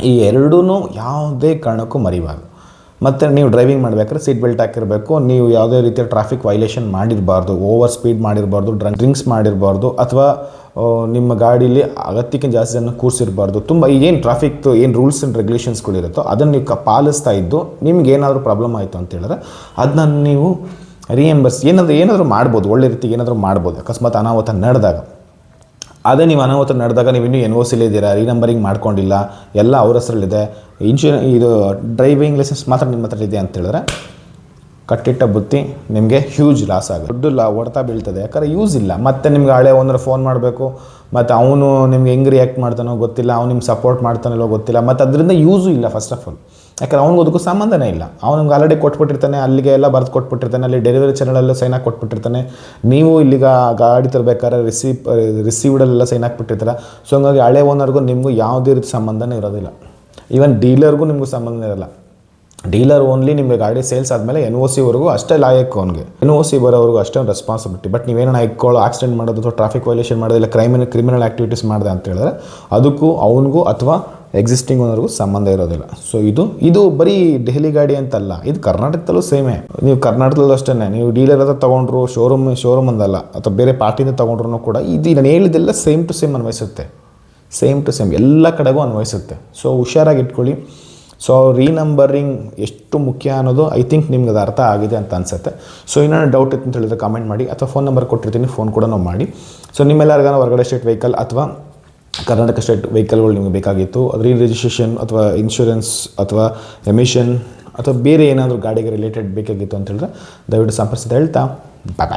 S1: ಈ ಎರಡೂ ಯಾವುದೇ ಕಾರಣಕ್ಕೂ ಮರಿಬಾರ್ದು. ಮತ್ತು ನೀವು ಡ್ರೈವಿಂಗ್ ಮಾಡಬೇಕಾದ್ರೆ ಸೀಟ್ ಬೆಲ್ಟ್ ಹಾಕಿರಬೇಕು. ನೀವು ಯಾವುದೇ ರೀತಿಯ ಟ್ರಾಫಿಕ್ ವೈಲೇಷನ್ ಮಾಡಿರಬಾರ್ದು, ಓವರ್ ಸ್ಪೀಡ್ ಮಾಡಿರಬಾರ್ದು, ಡ್ರಿಂಕ್ಸ್ ಮಾಡಿರಬಾರ್ದು, ಅಥವಾ ನಿಮ್ಮ ಗಾಡೀಲಿ ಅಗತ್ಯಕ್ಕಿಂತ ಜಾಸ್ತಿ ಜನ ಕೂರಿಸಿರಬಾರ್ದು. ತುಂಬ ಏನು ಟ್ರಾಫಿಕ್ದು ಏನು ರೂಲ್ಸ್ ಆ್ಯಂಡ್ ರೆಗ್ಯುಲೇಷನ್ಸ್ಗಳಿರುತ್ತೋ ಅದನ್ನು ನೀವು ಪಾಲಿಸ್ತಾ ಇದ್ದು ನಿಮ್ಗೆ ಏನಾದರೂ ಪ್ರಾಬ್ಲಮ್ ಆಯಿತು ಅಂತ ಹೇಳಿದ್ರೆ ಅದನ್ನ ನೀವು ರಿಯಂಬರ್ಸ್ ಏನಾದರೂ ಮಾಡ್ಬೋದು, ಒಳ್ಳೆ ರೀತಿಗೆ ಏನಾದರೂ ಮಾಡ್ಬೋದು. ಅಕಸ್ಮಾತ್ ಅನಾಹುತ ನಡೆದಾಗ, ಅದೇ ನೀವು ಅನಾಹುತ ನಡೆದಾಗ ನೀವು ಇನ್ನೂ NOCಲೇ ಇದ್ದೀರಾ, ರೀನಂಬರಿಂಗ್ ಮಾಡ್ಕೊಂಡಿಲ್ಲ, ಎಲ್ಲ ಅವ್ರ ಹೆಸರಲ್ಲಿದೆ, ಇದು ಡ್ರೈವಿಂಗ್ ಲೈಸೆನ್ಸ್ ಮಾತ್ರ ನಿಮ್ಮ ಹತ್ರ ಇದೆ ಅಂತ ಹೇಳಿದ್ರೆ ಕಟ್ಟಿಟ್ಟ ಬುತ್ತಿ ನಿಮಗೆ ಹ್ಯೂಜ್ ಲಾಸ್ ಆಗುತ್ತೆ. ದುಡ್ಡು ಹೊಡ್ತಾ ಬೀಳ್ತದೆ, ಯಾಕಂದರೆ ಯೂಸ್ ಇಲ್ಲ. ಮತ್ತು ನಿಮ್ಗೆ ಹಳೆ ಓನರ್ ಫೋನ್ ಮಾಡಬೇಕು, ಮತ್ತು ಅವನು ನಿಮ್ಗೆ ಹೆಂಗೆ ರಿಯಾಕ್ಟ್ ಮಾಡ್ತಾನೋ ಗೊತ್ತಿಲ್ಲ, ಅವ್ನು ನಿಮ್ಗೆ ಸಪೋರ್ಟ್ ಮಾಡ್ತಾನಲ್ಲೋ ಗೊತ್ತಿಲ್ಲ, ಮತ್ತು ಅದರಿಂದ ಯೂಸು ಇಲ್ಲ ಫಸ್ಟ್ ಆಫ್ ಆಲ್. ಯಾಕಂದ್ರೆ ಅವ್ನಿಗೆ ಅದಕ್ಕೂ ಸಂಬಂಧನೇ ಇಲ್ಲ. ಅವ್ನಿಗೆ ಆಲ್ರೆಡಿ ಕೊಟ್ಬಿಟ್ಟಿರ್ತಾನೆ, ಅಲ್ಲಿಗೆ ಎಲ್ಲ ಬರೆದು ಕೊಟ್ಬಿಟ್ಟಿರ್ತಾನೆ, ಅಲ್ಲಿ ಡೆಲಿವರಿ ಚಾನಲಲ್ಲೂ ಸೈನ್ ಹಾಕಿ ಕೊಟ್ಬಿಟ್ಟಿರ್ತಾನೆ. ನೀವು ಇಲ್ಲಿಗ ಗಾಡಿ ತರಬೇಕಾದ್ರೆ ರಿಸೀವ್ಡಲ್ಲೆಲ್ಲ ಸೈನ್ ಹಾಕ್ಬಿಟ್ಟಿರ್ತಾರೆ. ಸೊ ಹಂಗಾಗಿ ಹಳೆ ಓನರ್ಗೂ ನಿಮಗೂ ಯಾವುದೇ ರೀತಿ ಸಂಬಂಧನೇ ಇರೋದಿಲ್ಲ. ಈವನ್ ಡೀಲರ್ಗೂ ನಿಮಗೂ ಸಂಬಂಧ ಇರೋಲ್ಲ. ಡೀಲರ್ ಓನ್ಲಿ ನಿಮಗೆ ಗಾಡಿ ಸೇಲ್ಸ್ ಆದಮೇಲೆ NOCವರೆಗೂ ಅಷ್ಟೇ ಲಾಯಕ್ ಅವನಿಗೆ, NOC ಬರೋವರೆಗೂ ಅಷ್ಟೇ ಒಂದು ರೆಸ್ಪಾನ್ಸಿಬಿಲಿಟಿ. ಬಟ್ ನೀವೇನೋ ಇಟ್ಕೊಳ್ಳೋ ಆಕ್ಸಿಡೆಂಟ್ ಮಾಡೋದು ಅಥವಾ ಟ್ರಾಫಿಕ್ ವೈಲೇಷನ್ ಮಾಡೋದು ಇಲ್ಲ ಕ್ರಿಮಿನಲ್ ಆ್ಯಕ್ಟಿವಿಟೀಸ್ ಮಾಡಿದೆ ಅಂತ ಹೇಳಿದ್ರೆ ಅದಕ್ಕೂ ಅವನಿಗೂ ಅಥವಾ ಎಕ್ಸಿಸ್ಟಿಂಗ್ ಓನರ್ಗೂ ಸಂಬಂಧ ಇರೋದಿಲ್ಲ. ಸೊ ಇದು ಬರೀ ದೆಹಲಿ ಗಾಡಿ ಅಂತಲ್ಲ, ಇದು ಕರ್ನಾಟಕದಲ್ಲೂ ಸೇಮೇ. ನೀವು ಕರ್ನಾಟಕದಲ್ಲೂ ಅಷ್ಟೇ, ನೀವು ಡೀಲರ್ ಹತ್ರ ತೊಗೊಂಡ್ರು ಶೋರೂಮ್ ಅಂದಲ್ಲ ಅಥವಾ ಬೇರೆ ಪಾರ್ಟಿಯಿಂದ ತೊಗೊಂಡ್ರು ಕೂಡ ಇದು ನಾನು ಹೇಳಿದ್ದೆಲ್ಲ ಸೇಮ್ ಟು ಸೇಮ್ ಅನ್ವಯಿಸುತ್ತೆ. ಎಲ್ಲ ಕಡೆಗೂ ಅನ್ವಯಿಸುತ್ತೆ. ಸೊ ಹುಷಾರಾಗಿ ಇಟ್ಕೊಳ್ಳಿ. ಸೊ ರೀನಂಬರಿಂಗ್ ಎಷ್ಟು ಮುಖ್ಯ ಅನ್ನೋದು ಐ ಥಿಂಕ್ ನಿಮ್ಗೆ ಅದು ಅರ್ಥ ಆಗಿದೆ ಅಂತ ಅನಿಸುತ್ತೆ. ಸೊ ಇನ್ನೇನು ಡೌಟ್ ಇತ್ತು ಅಂತ ಹೇಳಿದ್ರೆ ಕಾಮೆಂಟ್ ಮಾಡಿ, ಅಥವಾ ಫೋನ್ ನಂಬರ್ ಕೊಟ್ಟಿರ್ತೀನಿ, ಫೋನ್ ಕೂಡ ಮಾಡಿ. ಸೊ ನಿಮ್ಮೆಲ್ಲರಿಗಾನ ಹೊರಗಡೆ ಸ್ಟೇಟ್ ವೆಹಿಕಲ್ ಅಥವಾ ಕರ್ನಾಟಕ ಸ್ಟೇಟ್ ವೆಹಿಕಲ್ಗಳು ನಿಮಗೆ ಬೇಕಾಗಿತ್ತು, ಅದು ರಿಜಿಸ್ಟ್ರೇಷನ್ ಅಥವಾ ಇನ್ಶೂರೆನ್ಸ್ ಅಥವಾ ಎಮಿಷನ್ ಅಥವಾ ಬೇರೆ ಏನಾದರೂ ಗಾಡಿಗೆ ರಿಲೇಟೆಡ್ ಬೇಕಾಗಿತ್ತು ಅಂತ ಹೇಳಿದ್ರೆ ದಯವಿಟ್ಟು ಸಂಪರ್ಕಿಸಿದ ಹೇಳ್ತಾ ಬಾಯ್.